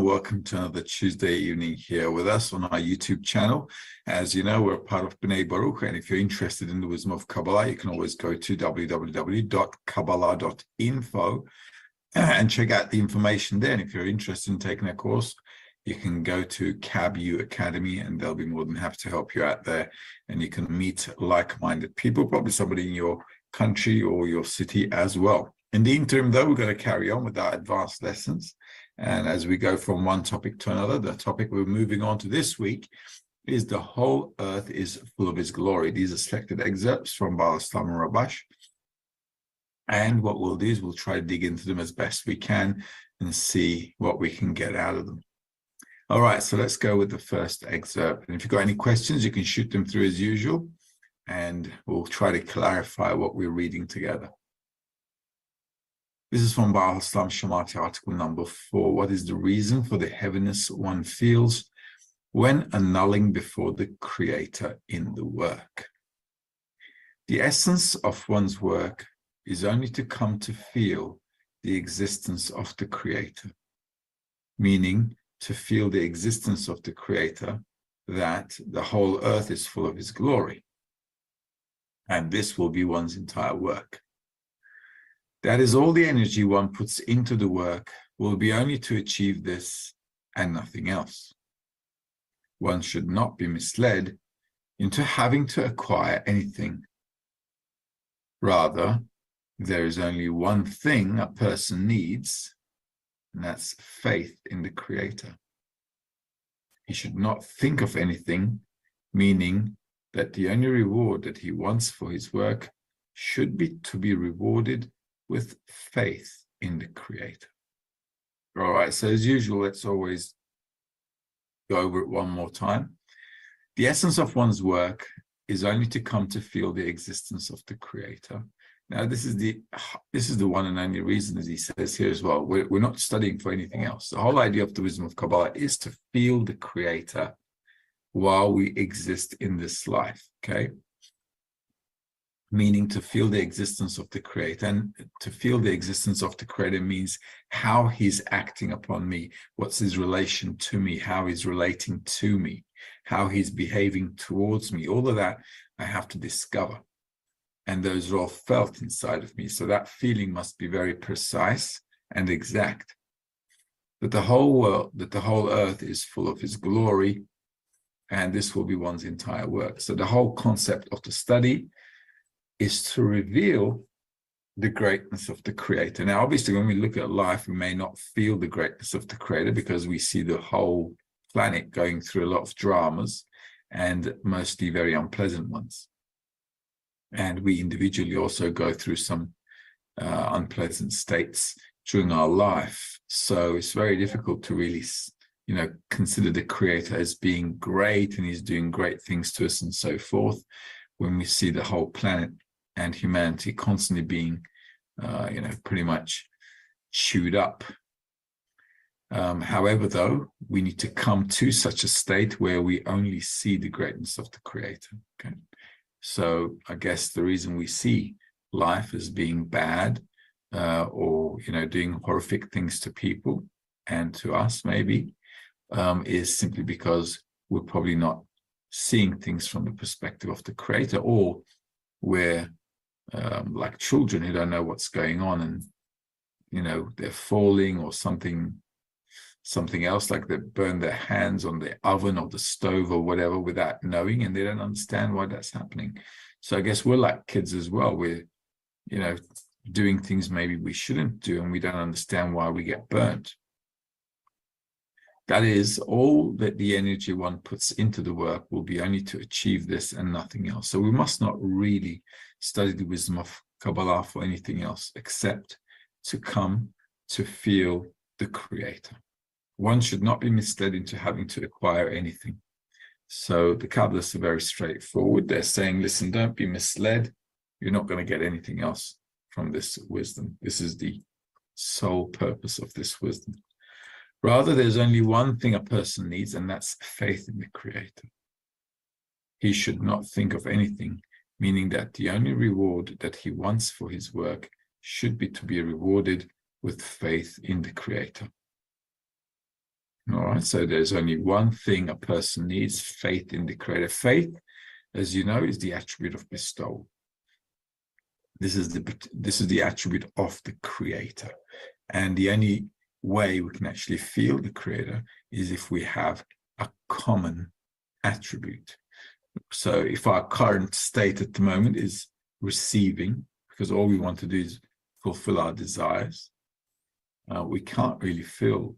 and welcome to another Tuesday evening here with us on our YouTube channel. As you know, we're part of B'nai Baruch, and if you're interested in the wisdom of Kabbalah, you can always go to www.kabbalah.info and check out the information there. And if you're interested in taking a course, you can go to CABU Academy, and they'll be more than happy to help you out there. And you can meet like-minded people, probably somebody in your country or your city as well. In the interim, though, we're going to carry on with our advanced lessons. And as we go from one topic to another, the topic we're moving on to this week is the whole earth is full of his glory. These are selected excerpts from Baal Islam and Rabash. And what we'll do is we'll try to dig into them as best we can and see what we can get out of them. All right, so let's go with the first excerpt. And if you've got any questions, you can shoot them through as usual, and we'll try to clarify what we're reading together. This is from Baal Islam Shamati, article number 4. What is the reason for the heaviness one feels when annulling before the Creator in the work? The essence of one's work is only to come to feel the existence of the Creator, meaning to feel the existence of the Creator, that the whole earth is full of his glory. And this will be one's entire work. That is all the energy one puts into the work will be only to achieve this and nothing else. One should not be misled into having to acquire anything. Rather, there is only one thing a person needs, and that's faith in the Creator. He should not think of anything, meaning that the only reward that he wants for his work should be to be rewarded with faith in the Creator. All right, so as usual, let's always go over it one more time. The essence of one's work is only to come to feel the existence of the Creator. Now, this is the one and only reason, as he says here as well. We're not studying for anything else. The whole idea of the wisdom of Kabbalah is to feel the Creator while we exist in this life, okay? Meaning to feel the existence of the Creator. And to feel the existence of the Creator means how he's acting upon me, what's his relation to me, how he's relating to me, how he's behaving towards me. All of that I have to discover. And those are all felt inside of me. So that feeling must be very precise and exact. That the whole world, that the whole earth is full of his glory, and this will be one's entire work. So the whole concept of the study is to reveal the greatness of the Creator. Now, obviously, when we look at life, we may not feel the greatness of the Creator because we see the whole planet going through a lot of dramas, and mostly very unpleasant ones. And we individually also go through some unpleasant states during our life. So it's very difficult to really, consider the Creator as being great and he's doing great things to us and so forth, when we see the whole planet and humanity constantly being, pretty much chewed up. However, though, we need to come to such a state where we only see the greatness of the Creator. Okay, so I guess the reason we see life as being bad, or doing horrific things to people and to us, maybe, is simply because we're probably not seeing things from the perspective of the Creator, or we're like children who don't know what's going on, and they're falling or something else, like they burn their hands on the oven or the stove or whatever without knowing, and they don't understand why that's happening. So I guess we're like kids as well. We're doing things maybe we shouldn't do, and we don't understand why we get burnt. That is, all that the energy one puts into the work will be only to achieve this and nothing else. So we must not really study the wisdom of Kabbalah for anything else except to come to feel the Creator. One should not be misled into having to acquire anything. So the Kabbalists are very straightforward. They're saying, listen, don't be misled. You're not going to get anything else from this wisdom. This is the sole purpose of this wisdom. Rather, there's only one thing a person needs, and that's faith in the Creator. He should not think of anything, meaning that the only reward that he wants for his work should be to be rewarded with faith in the Creator. All right, so there's only one thing a person needs: faith in the Creator. Faith, as you know, is the attribute of bestowal. This is the attribute of the Creator. And the only way we can actually feel the Creator is if we have a common attribute. So if our current state at the moment is receiving, because all we want to do is fulfill our desires, we can't really feel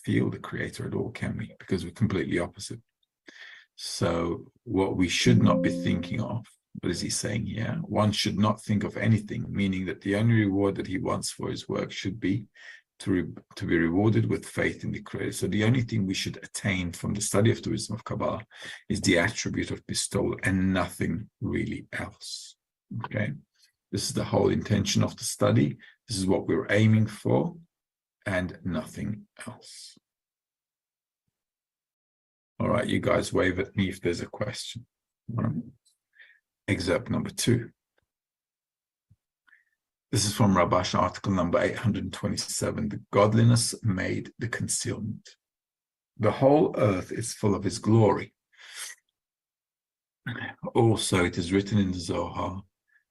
the Creator at all, can we? Because we're completely opposite. So what we should not be thinking of, what is he saying here? One should not think of anything, meaning that the only reward that he wants for his work should be to be rewarded with faith in the Creator. So the only thing we should attain from the study of the wisdom of Kabbalah is the attribute of bestowal and nothing really else. Okay, this is the whole intention of the study. This is what we're aiming for, and nothing else. All right, you guys wave at me if there's a question. All right. Excerpt number 2. This is from Rabash, article number 827. The godliness made the concealment. The whole earth is full of his glory. Also, it is written in the Zohar,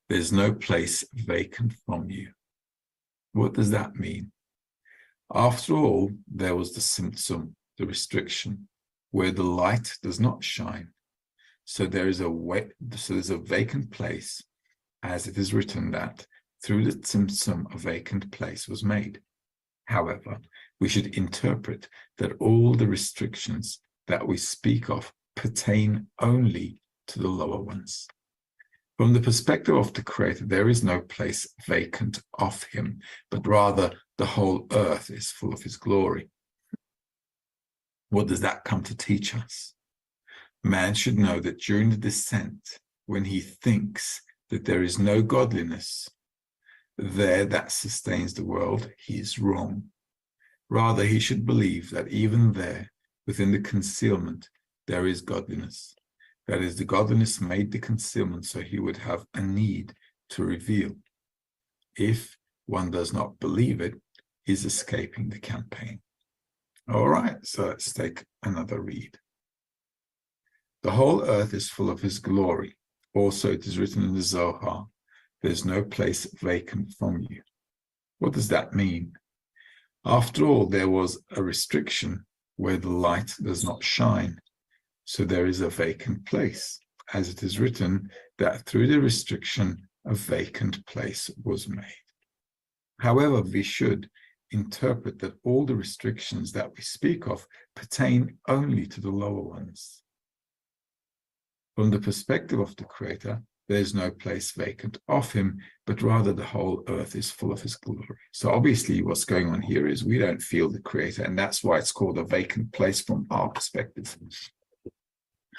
there's no place vacant from you. What does that mean? After all, there was the symptom, the restriction, where the light does not shine. So there's a vacant place, as it is written that through the tzimtzum a vacant place was made. However, we should interpret that all the restrictions that we speak of pertain only to the lower ones. From the perspective of the Creator, there is no place vacant of him, but rather the whole earth is full of his glory. What does that come to teach us? Man should know that during the descent, when he thinks that there is no godliness there that sustains the world, he is wrong. Rather, he should believe that even there, within the concealment, there is godliness. That is, the godliness made the concealment so he would have a need to reveal. If one does not believe it, he's escaping the campaign. All right, so let's take another read. The whole earth is full of his glory. Also, it is written in the Zohar, there's no place vacant from you. What does that mean? After all, there was a restriction where the light does not shine. So there is a vacant place, as it is written that through the restriction, a vacant place was made. However, we should interpret that all the restrictions that we speak of pertain only to the lower ones. From the perspective of the Creator, there is no place vacant of him, but rather the whole earth is full of his glory. So obviously what's going on here is we don't feel the Creator, and that's why it's called a vacant place from our perspective,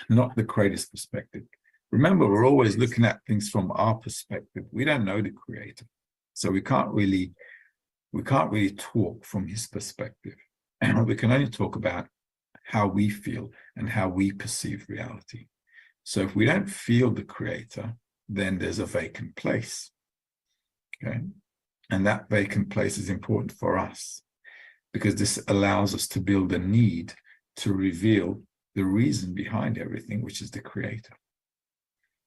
not the Creator's perspective. Remember, we're always looking at things from our perspective. We don't know the Creator, so we can't really talk from his perspective. And we can only talk about how we feel and how we perceive reality. So if we don't feel the Creator, then there's a vacant place. Okay, and that vacant place is important for us because this allows us to build a need to reveal the reason behind everything, which is the Creator.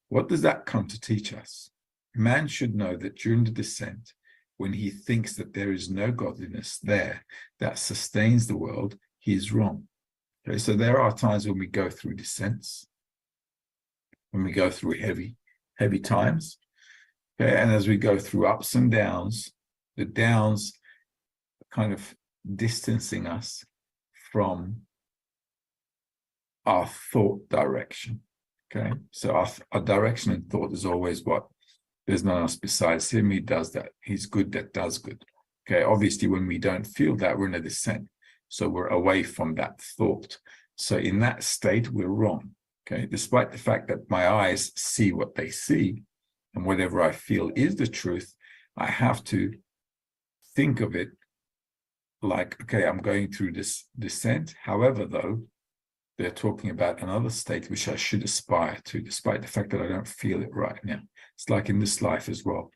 What does that come to teach us? Man should know that during the descent, when he thinks that there is no godliness there that sustains the world, he is wrong. Okay, so there are times when we go through descents, when we go through heavy times, okay, and as we go through ups and downs, the downs are kind of distancing us from our thought direction. Okay, so our direction in thought is always what? There's none else besides him. He does that. He's good that does good. Okay, obviously when we don't feel that, we're in a descent. So we're away from that thought. So in that state, we're wrong. Okay, despite the fact that my eyes see what they see, and whatever I feel is the truth, I have to think of it like, okay, I'm going through this descent. However, though, they're talking about another state which I should aspire to, despite the fact that I don't feel it right now. It's like in this life as well.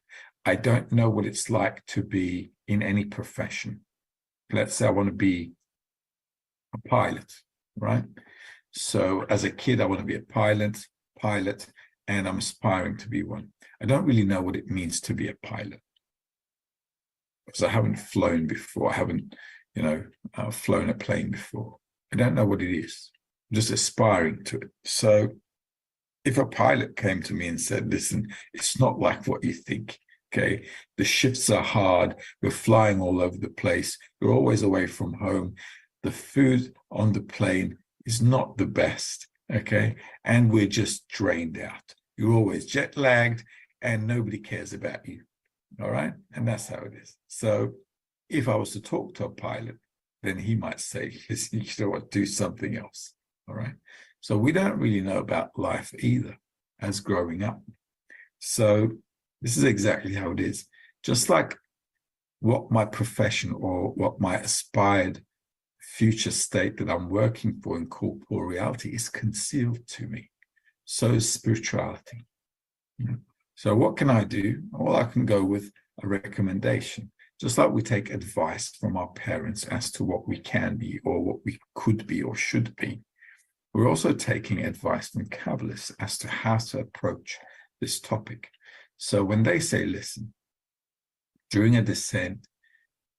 I don't know what it's like to be in any profession. Let's say I want to be a pilot, right? So as a kid, I want to be a pilot, and I'm aspiring to be one. I don't really know what it means to be a pilot because I haven't flown before. I haven't, flown a plane before. I don't know what it is. I'm just aspiring to it. So if a pilot came to me and said, listen, it's not like what you think. Okay, the shifts are hard. We're flying all over the place. We're always away from home. The food on the plane is not the best. Okay, and we're just drained out. You're always jet lagged and nobody cares about you. All right, and that's how it is. So if I was to talk to a pilot, then he might say, listen, you know what, do something else. All right. So we don't really know about life either as growing up. So this is exactly how it is. Just like what my profession or what my aspired future state that I'm working for in corporeal reality is concealed to me. So is spirituality. So what can I do? Well, I can go with a recommendation. Just like we take advice from our parents as to what we can be or what we could be or should be, we're also taking advice from Kabbalists as to how to approach this topic. So when they say, listen, during a descent,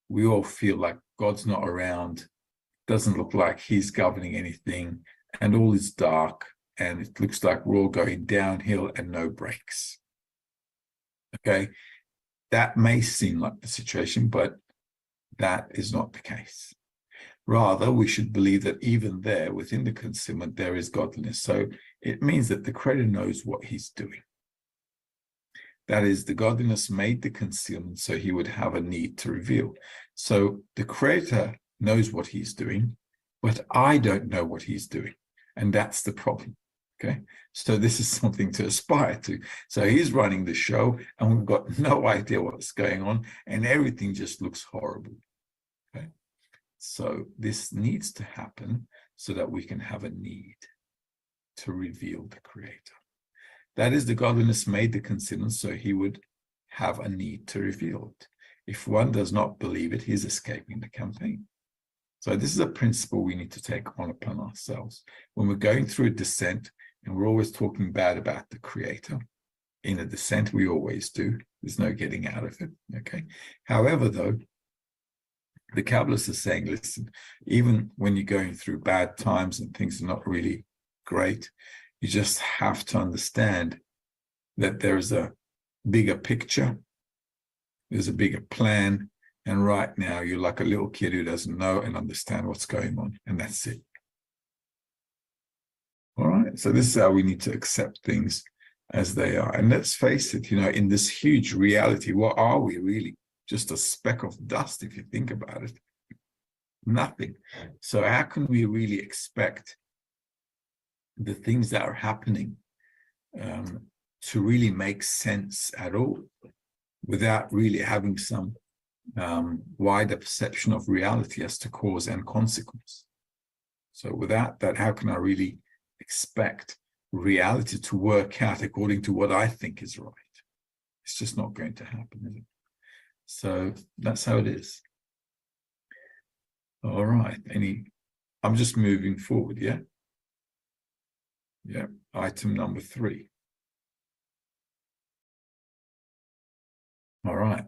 we all feel like God's not around, doesn't look like he's governing anything, and all is dark, and it looks like we're all going downhill and no brakes. Okay, that may seem like the situation, but that is not the case. Rather, we should believe that even there, within the concealment, there is godliness. So it means that the Creator knows what he's doing. That is, the godliness made the concealment so he would have a need to reveal. So the Creator knows what he's doing, but I don't know what he's doing. And that's the problem. Okay, so this is something to aspire to. So he's running the show and we've got no idea what's going on and everything just looks horrible. Okay, so this needs to happen so that we can have a need to reveal the Creator. That is, the godliness made the concealment so he would have a need to reveal it. If one does not believe it, he's escaping the campaign. So this is a principle we need to take on upon ourselves. When we're going through a descent, and we're always talking bad about the Creator. In a descent, we always do. There's no getting out of it, okay? However, though, the Kabbalists are saying, listen, even when you're going through bad times and things are not really great, you just have to understand that there's a bigger picture, there's a bigger plan, and right now you're like a little kid who doesn't know and understand what's going on, and that's it. All right, so this is how we need to accept things as they are. And let's face it, in this huge reality, what are we really? Just a speck of dust, if you think about it. Nothing. So how can we really expect the things that are happening to really make sense at all without really having some wider perception of reality as to cause and consequence? So without that, how can I really expect reality to work out according to what I think is right? It's just not going to happen, is it? So that's how it is. All right. I'm just moving forward, yeah? Yeah. Item number 3. All right.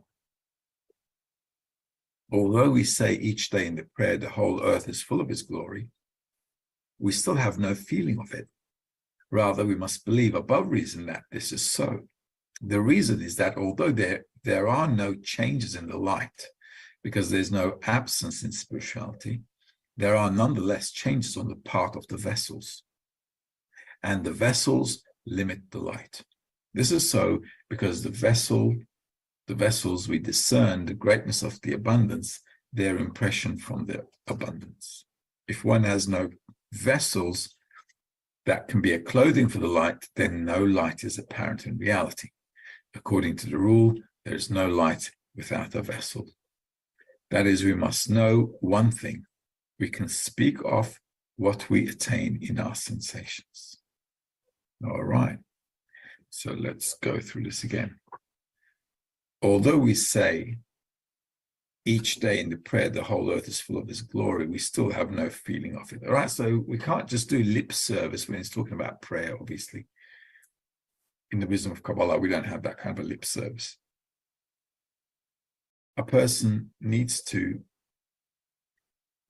Although we say each day in the prayer, the whole earth is full of his glory, we still have no feeling of it. Rather, we must believe above reason that this is so. The reason is that although there are no changes in the light, because there's no absence in spirituality, there are nonetheless changes on the part of the vessels. And the vessels limit the light. This is so because the vessels we discern the greatness of the abundance, their impression from the abundance. If one has no vessels that can be a clothing for the light, then no light is apparent in reality. According to the rule, there is no light without a vessel. That is, we must know one thing. We can speak of what we attain in our sensations. All right. So let's go through this again. Although we say each day in the prayer, the whole earth is full of his glory, we still have no feeling of it. All right. So we can't just do lip service when it's talking about prayer, obviously. In the wisdom of Kabbalah, we don't have that kind of a lip service. A person needs to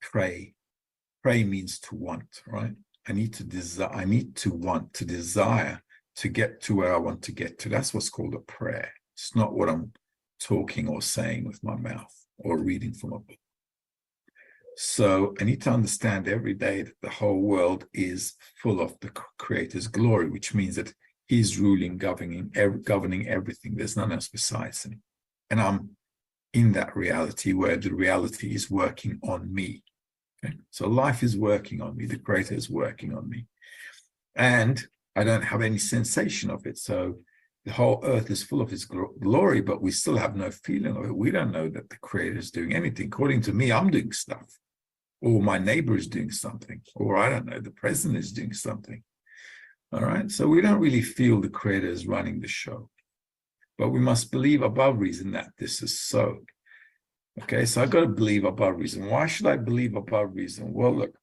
pray. Pray means to want, right? I need to desire, I need to want, to desire to get to where I want to get to. That's what's called a prayer. It's not what I'm talking or saying with my mouth or reading from a book. So I need to understand every day that the whole world is full of the Creator's glory, which means that he's ruling, governing everything. There's none else besides him. And I'm in that reality where the reality is working on me. Okay? So life is working on me. The Creator is working on me. And I don't have any sensation of it. So the whole earth is full of his glory, but we still have no feeling of it. We don't know that the Creator is doing anything. According to me, I'm doing stuff. Or my neighbor is doing something. Or I don't know, the president is doing something. All right. So we don't really feel the Creator is running the show. But we must believe above reason that this is so. Okay, so I've got to believe above reason. Why should I believe above reason? Well, look,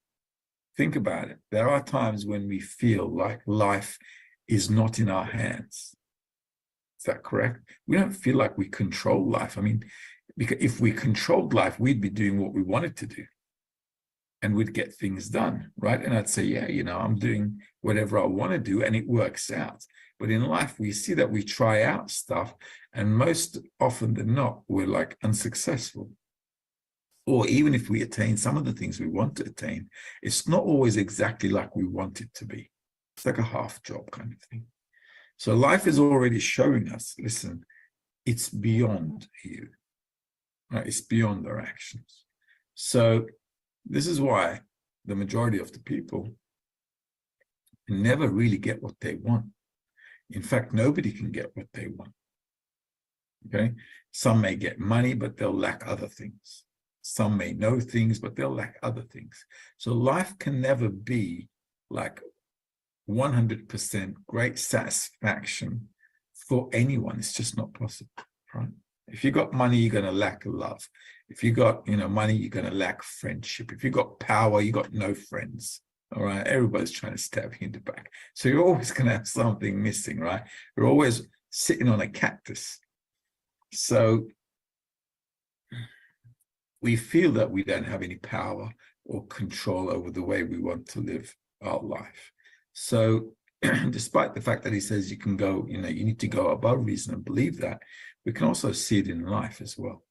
think about it. There are times when we feel like life is not in our hands. Is that correct? We don't feel like we control life. I mean, because if we controlled life, we'd be doing what we wanted to do. And we'd get things done, right? And I'd say, yeah, you know, I'm doing whatever I want to do, and it works out. But in life, we see that we try out stuff, and most often than not, we're like unsuccessful. Or even if we attain some of the things we want to attain, it's not always exactly like we want it to be. It's like a half job kind of thing. So life is already showing us, listen, it's beyond you, right? It's beyond our actions. So this is why the majority of the people never really get what they want. In fact, nobody can get what they want. Okay? Some may get money, but they'll lack other things. Some may know things, but they'll lack other things. So life can never be like 100% great satisfaction for anyone. It's just not possible, right? If you got money, you're going to lack love. If you got, money, you're going to lack friendship. If you got power, you got no friends. All right. Everybody's trying to stab you in the back. So you're always going to have something missing, right? You're always sitting on a cactus. So we feel that we don't have any power or control over the way we want to live our life. So despite the fact that he says you can go, you need to go above reason and believe that, we can also see it in life as well.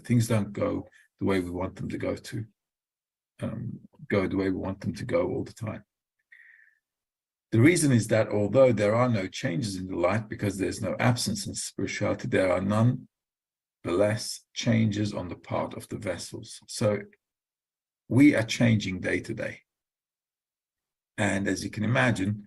Things don't go the way we want them to go the way we want them to go all the time. The reason is that although there are no changes in the life, because there's no absence in spirituality, there are nonetheless changes on the part of the vessels. So we are changing day to day. And as you can imagine,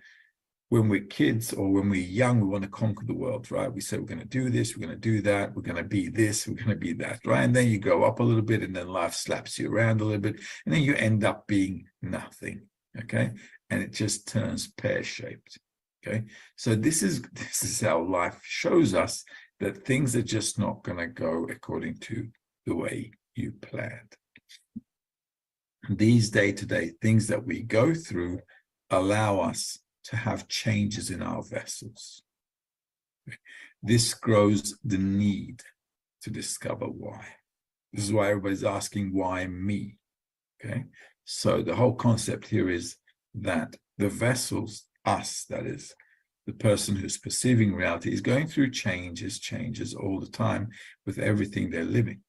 when we're kids or when we're young, we want to conquer the world, right? We say we're going to do this, we're going to do that, we're going to be this, we're going to be that, right? And then you grow up a little bit, and then life slaps you around a little bit, and then you end up being nothing, okay? And it just turns pear-shaped, okay? So this is how life shows us that things are just not going to go according to the way you planned. These day-to-day things that we go through allow us to have changes in our vessels. This grows the need to discover why. This is why everybody's asking, why me? Okay, so the whole concept here is that the vessels, us, that is, the person who's perceiving reality, is going through changes all the time with everything they're living.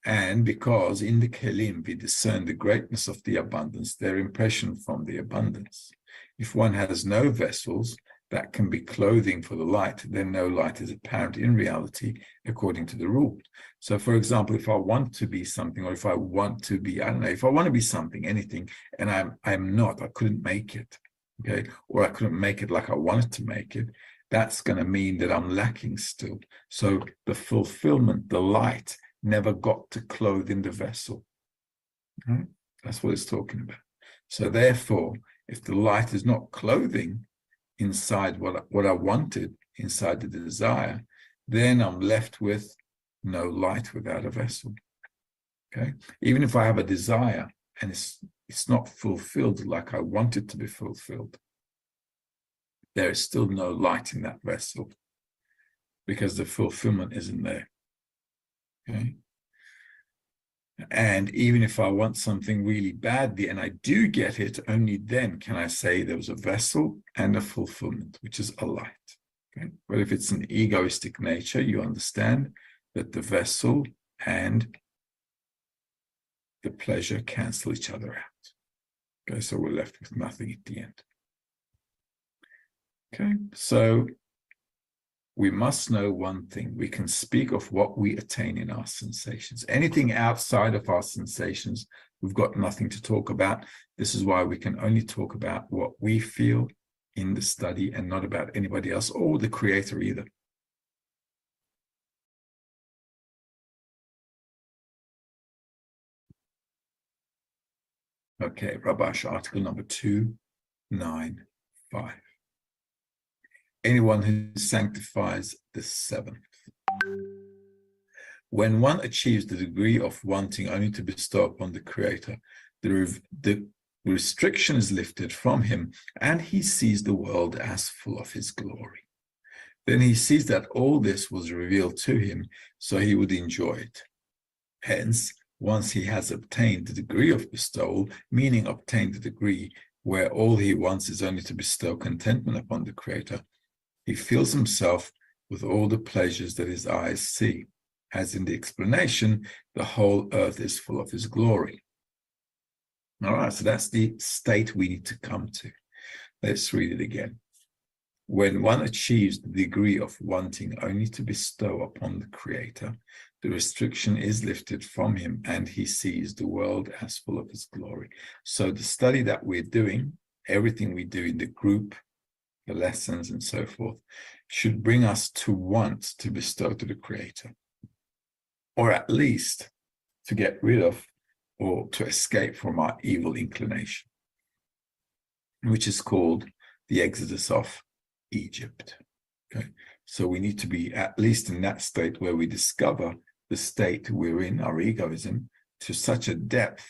And because in the Kelim we discern the greatness of the abundance, their impression from the abundance. If one has no vessels that can be clothing for the light, then no light is apparent in reality according to the rule. So for example, if I want to be something, or if I want to be, if I want to be something, anything, and I'm not, I couldn't make it, okay? Or I couldn't make it like I wanted to make it, that's going to mean that I'm lacking still. So the fulfillment, the light, never got to clothe in the vessel. Right? That's what it's talking about. So therefore, if the light is not clothing inside what I wanted, inside the desire, then I'm left with no light without a vessel. Okay, even if I have a desire and it's not fulfilled like I want it to be fulfilled, there is still no light in that vessel because the fulfillment isn't there. Okay, and even if I want something really badly and I do get it, only then can I say there was a vessel and a fulfillment, which is a light. Okay, but if it's an egoistic nature, you understand that the vessel and the pleasure cancel each other out. Okay, so we're left with nothing at the end. Okay, so we must know one thing. We can speak of what we attain in our sensations. Anything outside of our sensations, we've got nothing to talk about. This is why we can only talk about what we feel in the study and not about anybody else or the creator either. Okay, Rabash, article number 295. Anyone who sanctifies the seventh. When one achieves the degree of wanting only to bestow upon the Creator, the restriction is lifted from him, and he sees the world as full of his glory. Then he sees that all this was revealed to him, so he would enjoy it. Hence, once he has obtained the degree of bestowal, meaning obtained the degree where all he wants is only to bestow contentment upon the Creator, he fills himself with all the pleasures that his eyes see. As in the explanation, the whole earth is full of his glory. All right, so that's the state we need to come to. Let's read it again. When one achieves the degree of wanting only to bestow upon the Creator, the restriction is lifted from him, and he sees the world as full of his glory. So the study that we're doing, everything we do in the group, the lessons and so forth, should bring us to want to bestow to the Creator, or at least to get rid of or to escape from our evil inclination, which is called the Exodus of Egypt. Okay, so we need to be at least in that state where we discover the state we're in, our egoism, to such a depth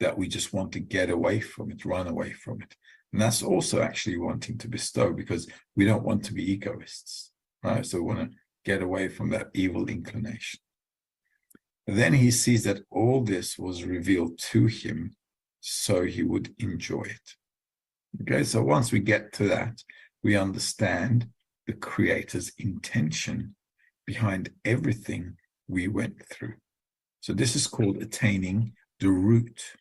that we just want to get away from it, run away from it. And that's also actually wanting to bestow, because we don't want to be egoists, right? So we want to get away from that evil inclination. Then he sees that all this was revealed to him, so he would enjoy it. Okay, so once we get to that, we understand the Creator's intention behind everything we went through. So this is called attaining the root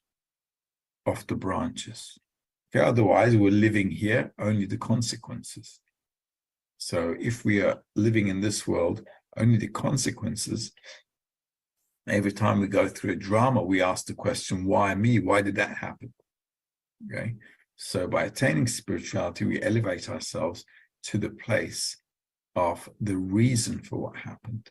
of the branches. Okay, otherwise, we're living here, only the consequences. So if we are living in this world, only the consequences, every time we go through a drama, we ask the question, why me? Why did that happen? Okay, so by attaining spirituality, we elevate ourselves to the place of the reason for what happened.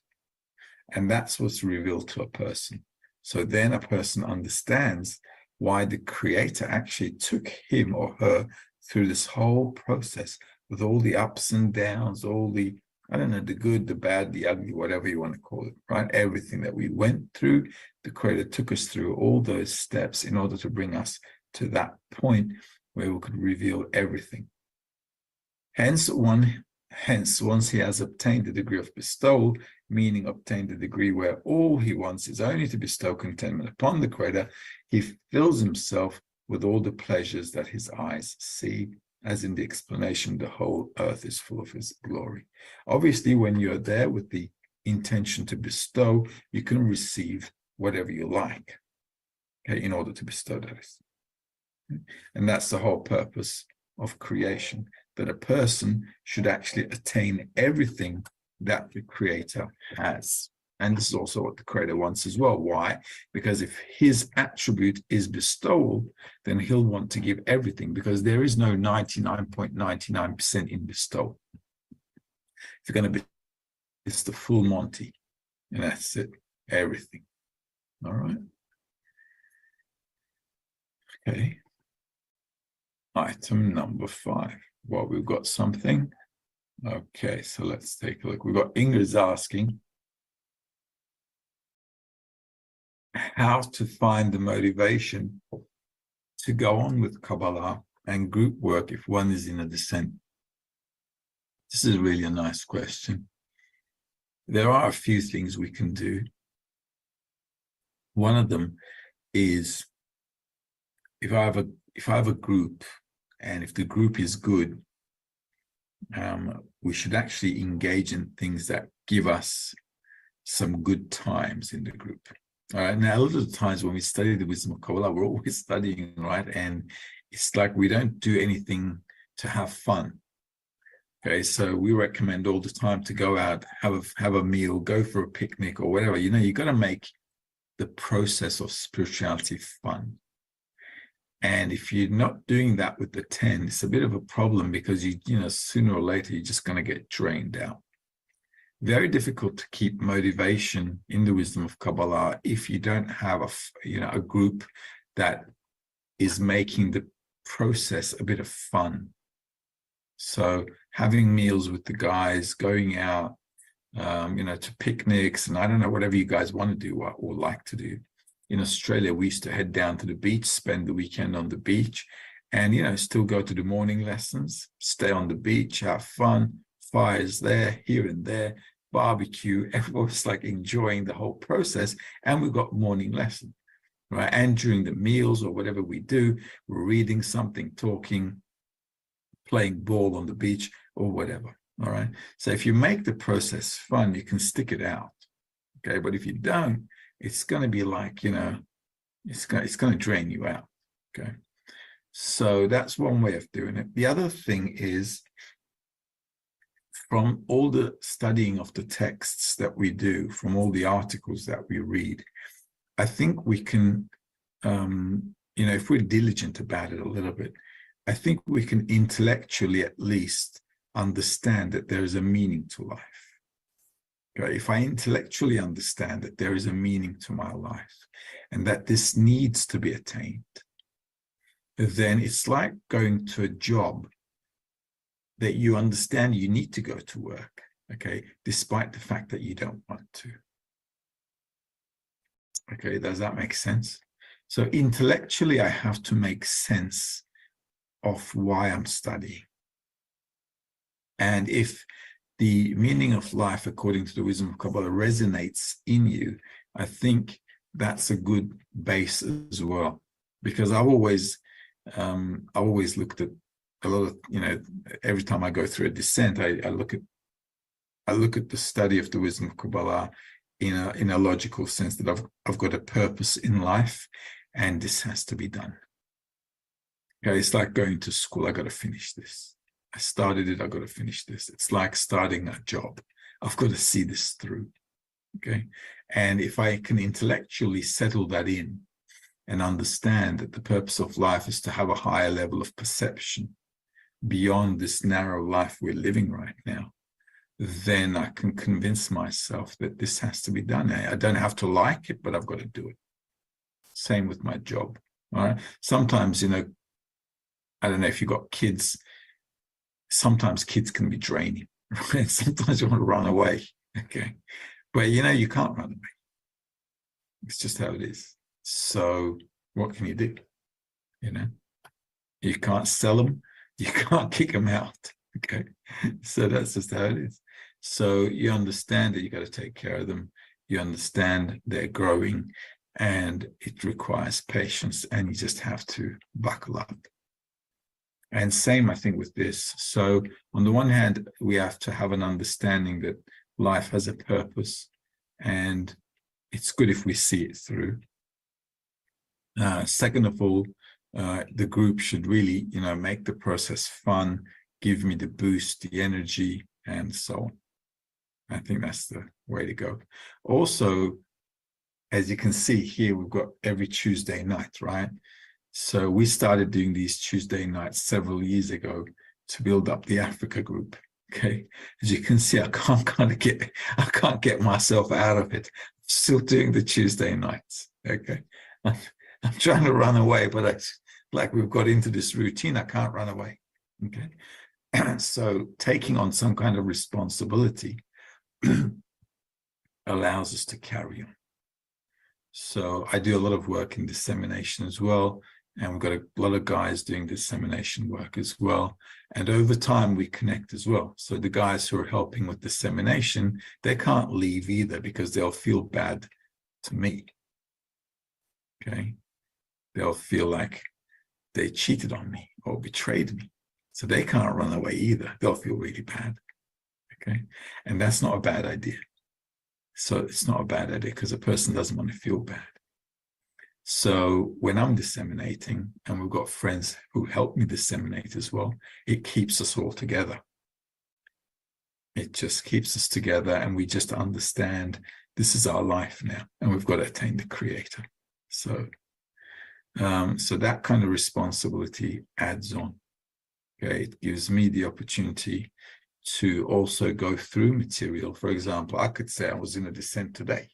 And that's what's revealed to a person. So then a person understands why the Creator actually took him or her through this whole process with all the ups and downs, all the, I don't know, the good, the bad, the ugly, whatever you want to call it, right? Everything that we went through, the Creator took us through all those steps in order to bring us to that point where we could reveal everything. Hence, once he has obtained the degree of bestowal, meaning obtained the degree where all he wants is only to bestow contentment upon the Creator, he fills himself with all the pleasures that his eyes see, as in the explanation, the whole earth is full of his glory. Obviously, when you're there with the intention to bestow, you can receive whatever you like, okay, in order to bestow that. And that's the whole purpose of creation, that a person should actually attain everything that the Creator has. And this is also what the Creator wants as well. Why? Because if his attribute is bestowal, then he'll want to give everything, because there is no 99.99% in bestowal. If you're going to be, it's the full Monty, and that's it, everything. All right. Okay. Item number 5. Well, we've got something. Okay, so let's take a look. We've got Ingrid's asking, how to find the motivation to go on with Kabbalah and group work if one is in a descent. This is really a nice question. There are a few things we can do. One of them is if I have a group, and if the group is good, we should actually engage in things that give us some good times in the group. All right. Now, a lot of the times when we study the wisdom of Kabbalah, we're always studying, right? And it's like we don't do anything to have fun. Okay, so we recommend all the time to go out, have a meal, go for a picnic or whatever. You know, you got to make the process of spirituality fun. And if you're not doing that with the 10, it's a bit of a problem, because you know, sooner or later, you're just going to get drained out. Very difficult to keep motivation in the wisdom of Kabbalah if you don't have a group that is making the process a bit of fun. So having meals with the guys, going out, to picnics, and I don't know, whatever you guys want to do or like to do. In Australia, we used to head down to the beach, spend the weekend on the beach, and, still go to the morning lessons, stay on the beach, have fun, fires there, here and there, barbecue. Everyone's like enjoying the whole process, and we've got morning lesson, right? And during the meals or whatever we do, we're reading something, talking, playing ball on the beach or whatever. All right. So if you make the process fun, you can stick it out. Okay. But if you don't, it's going to be like, it's going to drain you out. Okay. So that's one way of doing it. The other thing is, from all the studying of the texts that we do, from all the articles that we read, I think we can, if we're diligent about it a little bit, I think we can intellectually at least understand that there is a meaning to life. Okay? If I intellectually understand that there is a meaning to my life and that this needs to be attained, then it's like going to a job that you understand you need to go to work, okay, despite the fact that you don't want to. Okay, does that make sense? So intellectually, I have to make sense of why I'm studying. And if the meaning of life, according to the wisdom of Kabbalah, resonates in you, I think that's a good base as well. Because I've always looked at a lot of, every time I go through a descent, I look at the study of the wisdom of Kabbalah in a logical sense, that I've got a purpose in life, and this has to be done. Okay, it's like going to school. I got to finish this. I started it. I got to finish this. It's like starting a job. I've got to see this through. Okay, and if I can intellectually settle that in and understand that the purpose of life is to have a higher level of perception beyond this narrow life we're living right now, then I can convince myself that this has to be done. I don't have to like it, but I've got to do it. Same with my job. All right. Sometimes, I don't know if you've got kids, sometimes kids can be draining, right? Sometimes you want to run away. Okay. But you can't run away. It's just how it is. So what can you do? You can't sell them. You can't kick them out. Okay. So that's just how it is. So you understand that you got to take care of them. You understand they're growing, and it requires patience, and you just have to buckle up. And same, I think, with this. So on the one hand, we have to have an understanding that life has a purpose, and it's good if we see it through. Second of all, the group should really, make the process fun, give me the boost, the energy, and so on. I think that's the way to go. Also, as you can see here, we've got every Tuesday night, right? So we started doing these Tuesday nights several years ago to build up the Africa group. Okay, as you can see, I can't get myself out of it. I'm still doing the Tuesday nights. Okay, I'm trying to run away, but like we've got into this routine, I can't run away. Okay, so taking on some kind of responsibility allows us to carry on. So I do a lot of work in dissemination as well. And we've got a lot of guys doing dissemination work as well. And over time, we connect as well. So the guys who are helping with dissemination, they can't leave either because they'll feel bad to me. Okay. They'll feel like they cheated on me or betrayed me. So they can't run away either. They'll feel really bad. Okay. And that's not a bad idea. So it's not a bad idea because a person doesn't want to feel bad. So when I'm disseminating, and we've got friends who help me disseminate as well, it keeps us all together. It just keeps us together, and we just understand this is our life now, and we've got to attain the Creator. So, so that kind of responsibility adds on. Okay, it gives me the opportunity to also go through material. For example, I could say I was in a descent today.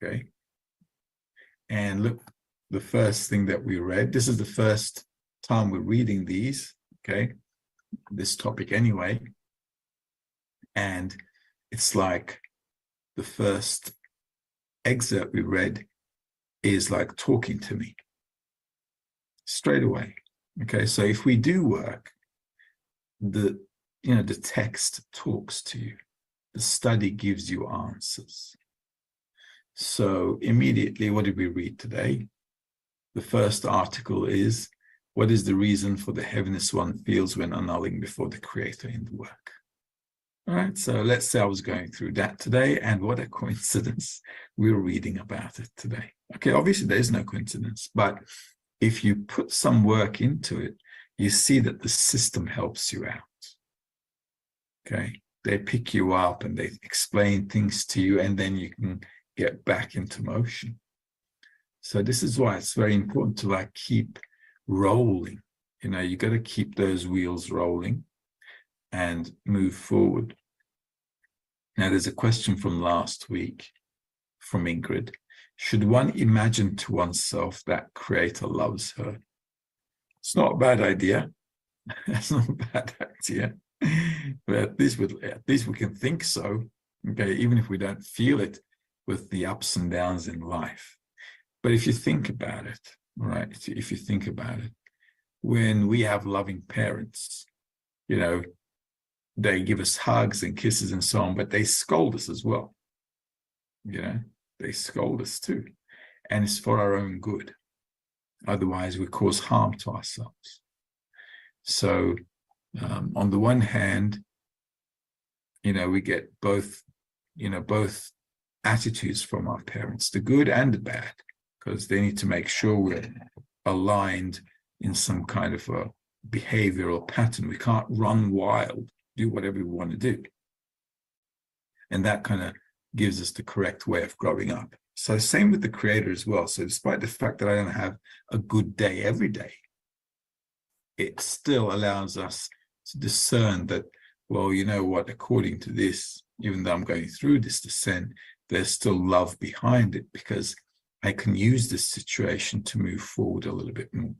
Okay. And look, the first thing that we read, this is the first time we're reading these, okay, this topic anyway. And it's like the first excerpt we read is like talking to me straight away. Okay, so if we do work, the text talks to you. The study gives you answers. So immediately, what did we read today? The first article is, what is the reason for the heaviness one feels when annulling before the Creator in the work? All right, so let's say I was going through that today, and what a coincidence, we're reading about it today. Okay, obviously there's no coincidence, but if you put some work into it, you see that the system helps you out. Okay, they pick you up and they explain things to you, and then you can get back into motion. So this is why it's very important to like keep rolling. You got to keep those wheels rolling and move forward. Now, there's a question from last week from Ingrid. Should one imagine to oneself that Creator loves her? It's not a bad idea. That's not a bad idea. But at least we can think so. Okay, even if we don't feel it with the ups and downs in life. But if you think about it, right? If you think about it, when we have loving parents, they give us hugs and kisses and so on, but they scold us as well. They scold us too. And it's for our own good. Otherwise, we cause harm to ourselves. So on the one hand, we get both attitudes from our parents, the good and the bad, because they need to make sure we're aligned in some kind of a behavioral pattern. We can't run wild, do whatever we want to do. And that kind of gives us the correct way of growing up. So same with the Creator as well. So despite the fact that I don't have a good day every day, it still allows us to discern that, well, you know what, according to this, even though I'm going through this descent, there's still love behind it, because I can use this situation to move forward a little bit more.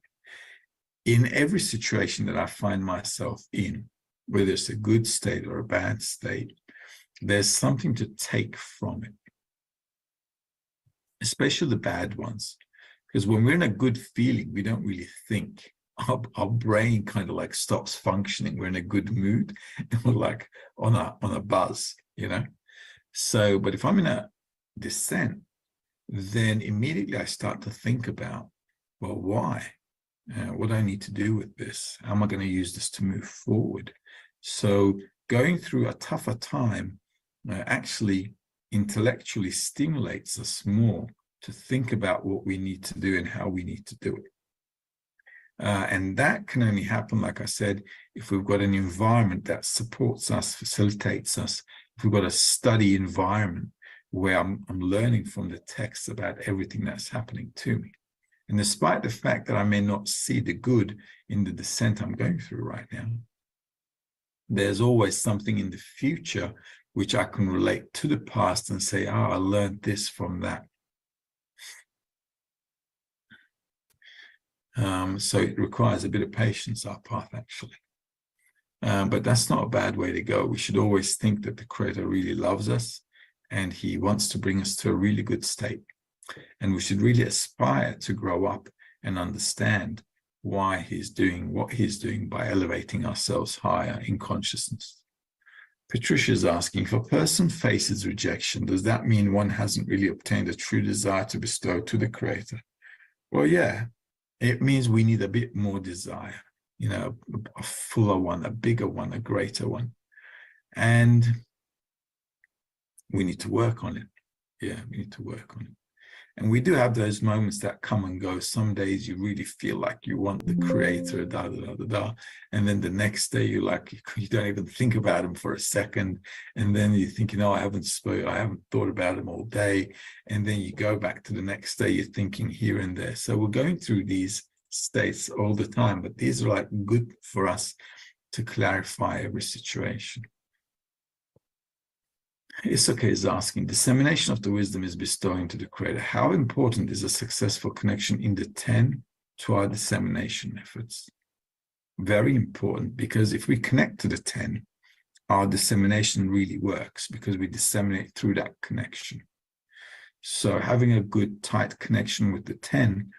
In every situation that I find myself in, whether it's a good state or a bad state, there's something to take from it, especially the bad ones. Because when we're in a good feeling, we don't really think. Our brain kind of like stops functioning. We're in a good mood and we're like on a buzz, So, but if I'm in a descent, then immediately I start to think about, well, why? What do I need to do with this? How am I going to use this to move forward? So going through a tougher time actually intellectually stimulates us more to think about what we need to do and how we need to do it. And that can only happen, like I said, if we've got an environment that supports us, facilitates us, if we've got a study environment where I'm learning from the text about everything that's happening to me. And despite the fact that I may not see the good in the descent I'm going through right now, there's always something in the future which I can relate to the past and say, I learned this from that. So it requires a bit of patience, our path, actually. But that's not a bad way to go. We should always think that the Creator really loves us and he wants to bring us to a really good state. And we should really aspire to grow up and understand why he's doing what he's doing by elevating ourselves higher in consciousness. Patricia's asking, if a person faces rejection, does that mean one hasn't really obtained a true desire to bestow to the Creator? Well, yeah, it means we need a bit more desire, you know, a fuller one, a bigger one, a greater one. And we need to work on it. Yeah, we need to work on it. And we do have those moments that come and go. Some days you really feel like you want the Creator, da, da, da, da, da. And then the next day you're like, you don't even think about him for a second. And then you think, I haven't thought about him all day. And then you go back to the next day, you're thinking here and there. So we're going through these states all the time, but these are like good for us to clarify every situation. Isoke is asking, dissemination of the wisdom is bestowing to the Creator. How important is a successful connection in the 10 to our dissemination efforts? Very important, because if we connect to the 10, our dissemination really works because we disseminate through that connection. So having a good, tight connection with the 10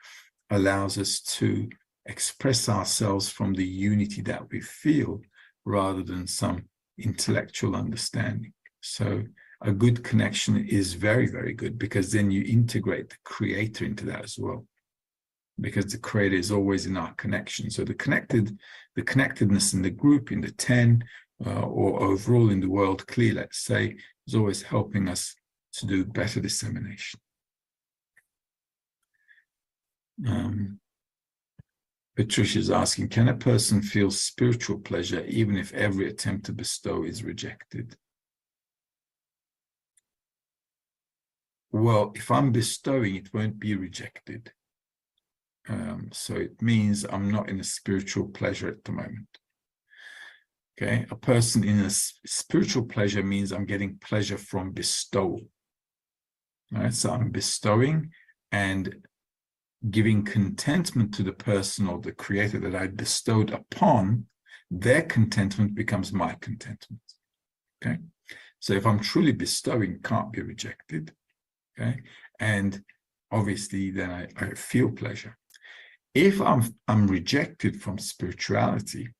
allows us to express ourselves from the unity that we feel rather than some intellectual understanding. So a good connection is very, very good, because then you integrate the Creator into that as well, because the Creator is always in our connection. So the connectedness in the group, in the 10, or overall in the world clear, let's say, is always helping us to do better dissemination. Patricia is asking, can a person feel spiritual pleasure even if every attempt to bestow is rejected? Well, if I'm bestowing, it won't be rejected. So it means I'm not in a spiritual pleasure at the moment. Okay, a person in a spiritual pleasure means I'm getting pleasure from bestowal. All right, so I'm bestowing and giving contentment to the person or the Creator that I bestowed upon. Their contentment becomes my contentment. Okay, so if I'm truly bestowing, it can't be rejected. Okay, and obviously then I feel pleasure. If I'm rejected from spirituality,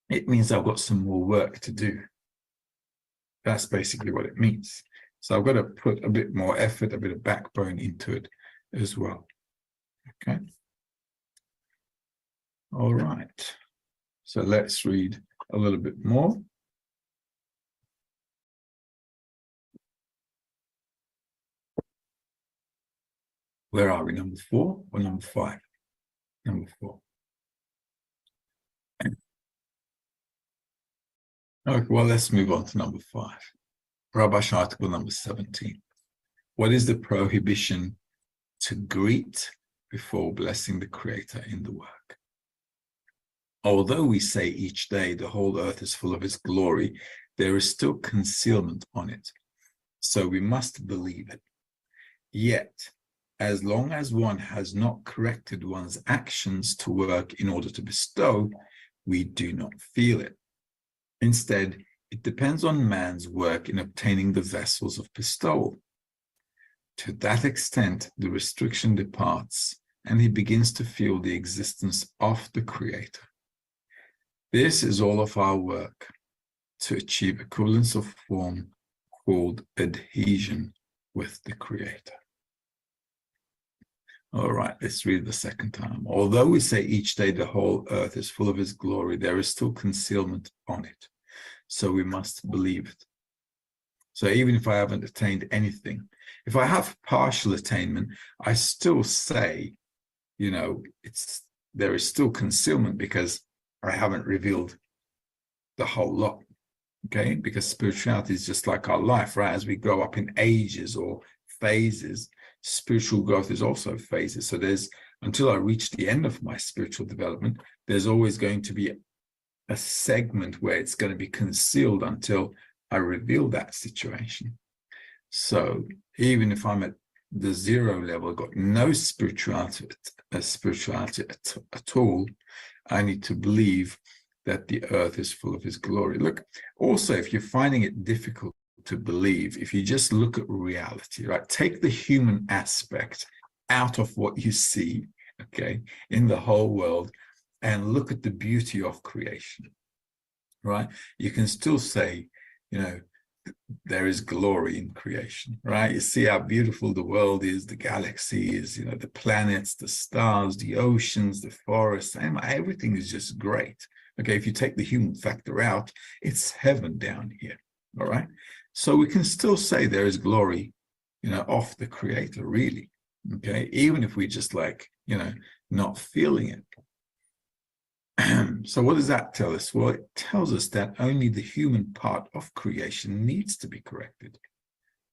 it means I've got some more work to do. That's basically what it means. So I've got to put a bit more effort, a bit of backbone into it as well. Okay. All right. So let's read a little bit more. Where are we? Number 4 or number 5? Number 4. Okay, well, let's move on to number 5. Rabash article number 17. What is the prohibition to greet before blessing the Creator in the work? Although we say each day the whole earth is full of His glory, there is still concealment on it. So we must believe it. Yet, as long as one has not corrected one's actions to work in order to bestow, we do not feel it. Instead, it depends on man's work in obtaining the vessels of bestowal. To that extent, the restriction departs, and he begins to feel the existence of the Creator. This is all of our work to achieve equivalence of form called adhesion with the Creator. All right, let's read it the second time. Although we say each day the whole earth is full of His glory, there is still concealment on it. So we must believe it. So even if I haven't attained anything, if I have partial attainment, I still say, there is still concealment because I haven't revealed the whole lot. Okay, because spirituality is just like our life, right? As we grow up in ages or phases, spiritual growth is also phases. So until I reach the end of my spiritual development, there's always going to be a segment where it's going to be concealed until I reveal that situation. So even if I'm at the 0 level, got no spirituality at all, I need to believe that the earth is full of His glory. Look, also, if you're finding it difficult to believe, if you just look at reality, right? Take the human aspect out of what you see, okay, in the whole world, and look at the beauty of creation, right? You can still say, you know, there is glory in creation, right? You see how beautiful the world is, the galaxy is, you know, the planets, the stars, the oceans, the forests, and everything is just great. Okay, if you take the human factor out, it's heaven down here, all right? So we can still say there is glory, you know, of the creator, really, okay? Even if we just like, you know, not feeling it. So what does that tell us? Well, it tells us that only the human part of creation needs to be corrected.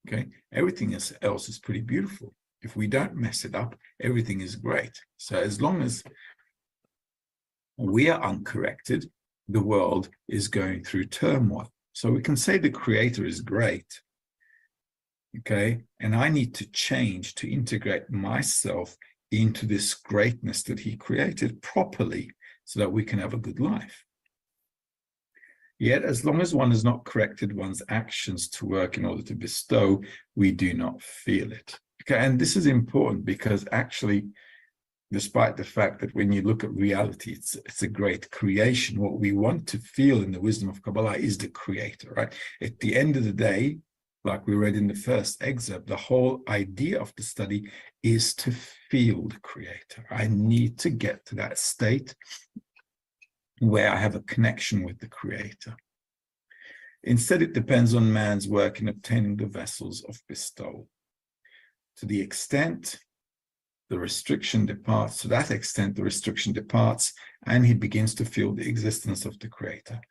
Okay, everything else is pretty beautiful. If we don't mess it up, everything is great. So as long as we are uncorrected, the world is going through turmoil. So we can say the creator is great. Okay, and I need to change to integrate myself into this greatness that he created properly, so that we can have a good life. Yet, as long as one has not corrected one's actions to work in order to bestow, we do not feel it. Okay, and this is important because actually, despite the fact that when you look at reality, it's a great creation, what we want to feel in the wisdom of Kabbalah is the creator, right? At the end of the day, like we read in the first excerpt, the whole idea of the study is to feel the creator. I need to get to that state where I have a connection with the creator. Instead, it depends on man's work in obtaining the vessels of bestowal. To the extent the restriction departs, to that extent the restriction departs, and he begins to feel the existence of the creator.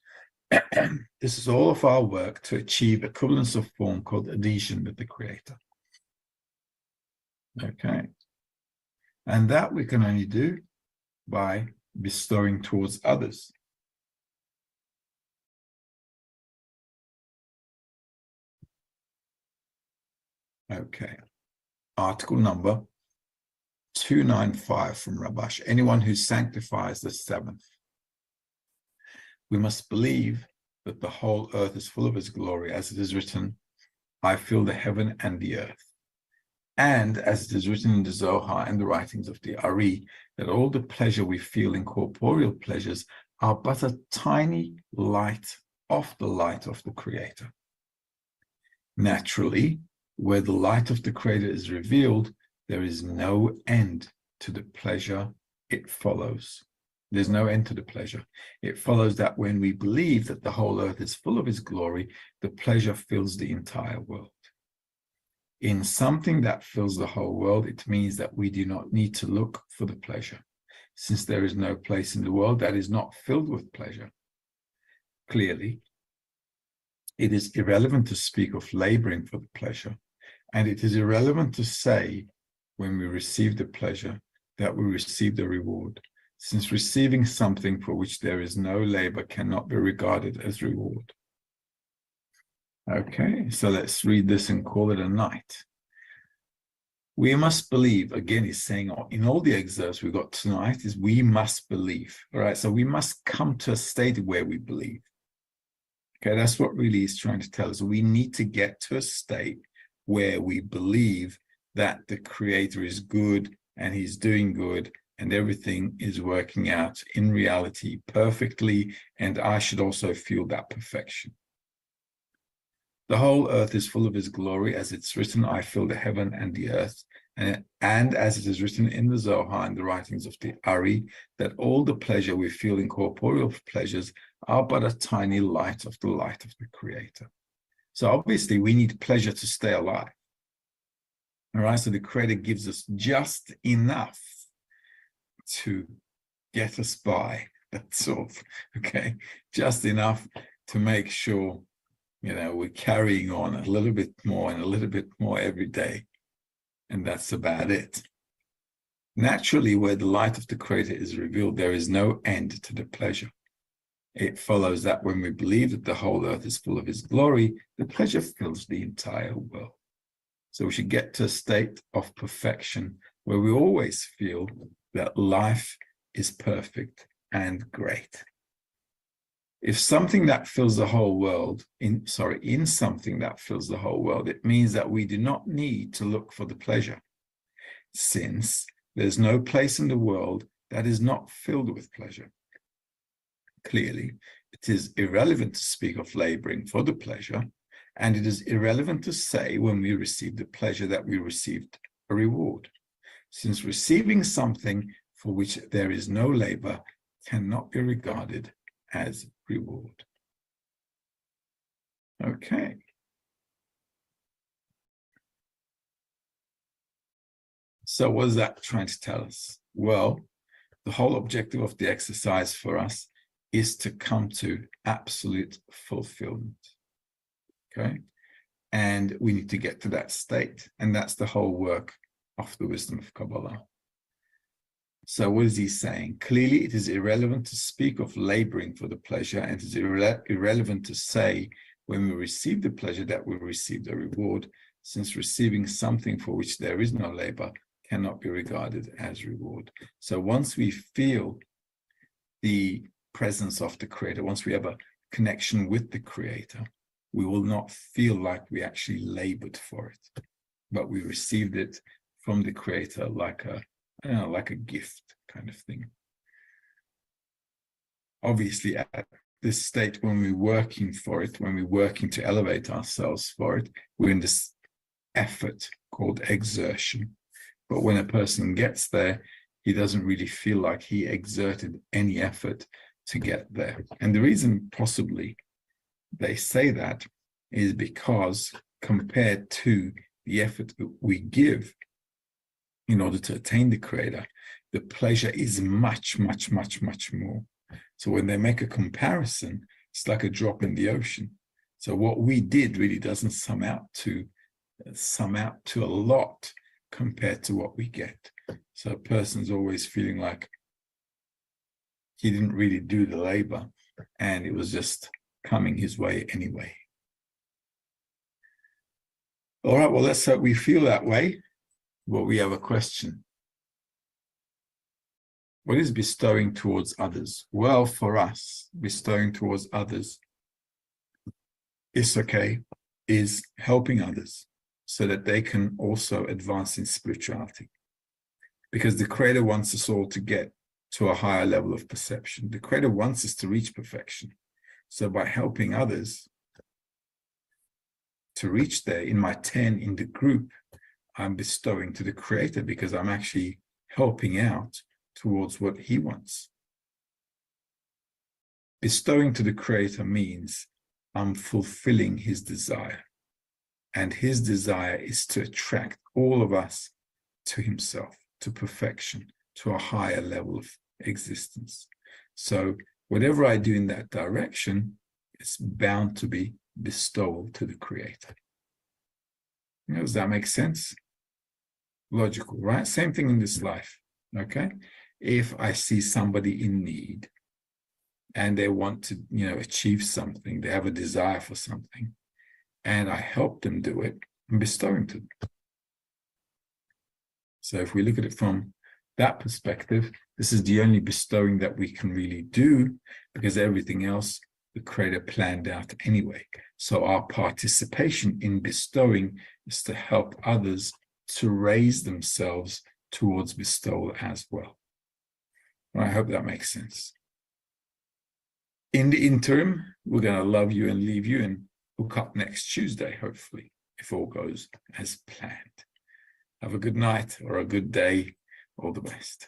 This is all of our work to achieve equivalence of form called adhesion with the creator. Okay. And that we can only do by bestowing towards others. Okay. Article number 295 from Rabash. Anyone who sanctifies the seventh. We must believe that the whole earth is full of his glory, as it is written, I feel the heaven and the earth. And as it is written in the Zohar and the writings of the Ari, that all the pleasure we feel in corporeal pleasures are but a tiny light of the light of the Creator. Naturally, where the light of the Creator is revealed, there is no end to the pleasure it follows. There's no end to the pleasure. It follows that when we believe that the whole earth is full of his glory, the pleasure fills the entire world. In something that fills the whole world, it means that we do not need to look for the pleasure, since there is no place in the world that is not filled with pleasure. Clearly, it is irrelevant to speak of laboring for the pleasure, and it is irrelevant to say, when we receive the pleasure, that we receive the reward, since receiving something for which there is no labor cannot be regarded as reward. Okay, so let's read this and call it a night. We must believe, again, he's saying in all the excerpts we got tonight, is we must believe. All right, so we must come to a state where we believe. Okay, that's what really he's trying to tell us. We need to get to a state where we believe that the Creator is good and he's doing good and everything is working out in reality perfectly, and I should also feel that perfection. The whole earth is full of his glory, as it's written, I fill the heaven and the earth, and as it is written in the Zohar and the writings of the Ari, that all the pleasure we feel in corporeal pleasures are but a tiny light of the light of the Creator. So obviously we need pleasure to stay alive. All right, so the Creator gives us just enough to get us by. That's all, okay? Just enough to make sure, you know, we're carrying on a little bit more and a little bit more every day. And that's about it. Naturally, where the light of the Creator is revealed, there is no end to the pleasure. It follows that when we believe that the whole earth is full of his glory, the pleasure fills the entire world. So we should get to a state of perfection where we always feel that life is perfect and great. If something that fills the whole world, in something that fills the whole world, it means that we do not need to look for the pleasure, since there's no place in the world that is not filled with pleasure. Clearly, it is irrelevant to speak of laboring for the pleasure, and it is irrelevant to say when we receive the pleasure that we received a reward, since receiving something for which there is no labor cannot be regarded as reward. Okay. So what is that trying to tell us? Well, the whole objective of the exercise for us is to come to absolute fulfillment. Okay. And we need to get to that state. And that's the whole work of the wisdom of Kabbalah. So what is he saying? Clearly, it is irrelevant to speak of laboring for the pleasure, and it is irrelevant to say when we receive the pleasure that we received a reward, since receiving something for which there is no labor cannot be regarded as reward. So once we feel the presence of the Creator, once we have a connection with the Creator, we will not feel like we actually labored for it, but we received it from the Creator like a gift kind of thing. Obviously, at this state, when we're working for it, when we're working to elevate ourselves for it, we're in this effort called exertion. But when a person gets there, he doesn't really feel like he exerted any effort to get there. And the reason possibly they say that is because compared to the effort that we give in order to attain the Creator, the pleasure is much, much, much, much more. So when they make a comparison, it's like a drop in the ocean. So what we did really doesn't sum out to a lot compared to what we get. So a person's always feeling like he didn't really do the labor and it was just coming his way anyway. All right, well, let's hope we feel that way. Well, we have a question. What is bestowing towards others? Well, for us, bestowing towards others is helping others so that they can also advance in spirituality. Because the Creator wants us all to get to a higher level of perception. The Creator wants us to reach perfection. So by helping others to reach there, in my 10 in the group, I'm bestowing to the Creator because I'm actually helping out towards what He wants. Bestowing to the Creator means I'm fulfilling His desire. And His desire is to attract all of us to Himself, to perfection, to a higher level of existence. So whatever I do in that direction, it's bound to be bestowal to the Creator. Does that make sense? Logical, right? Same thing in this life, okay? If I see somebody in need and they want to, achieve something, they have a desire for something, and I help them do it, I'm bestowing to them. So if we look at it from that perspective, this is the only bestowing that we can really do, because everything else the Creator planned out anyway. So our participation in bestowing is to help others to raise themselves towards bestowal as well. I hope that makes sense. In the interim, we're going to love you and leave you and hook up next Tuesday, hopefully, if all goes as planned. Have a good night or a good day. All the best.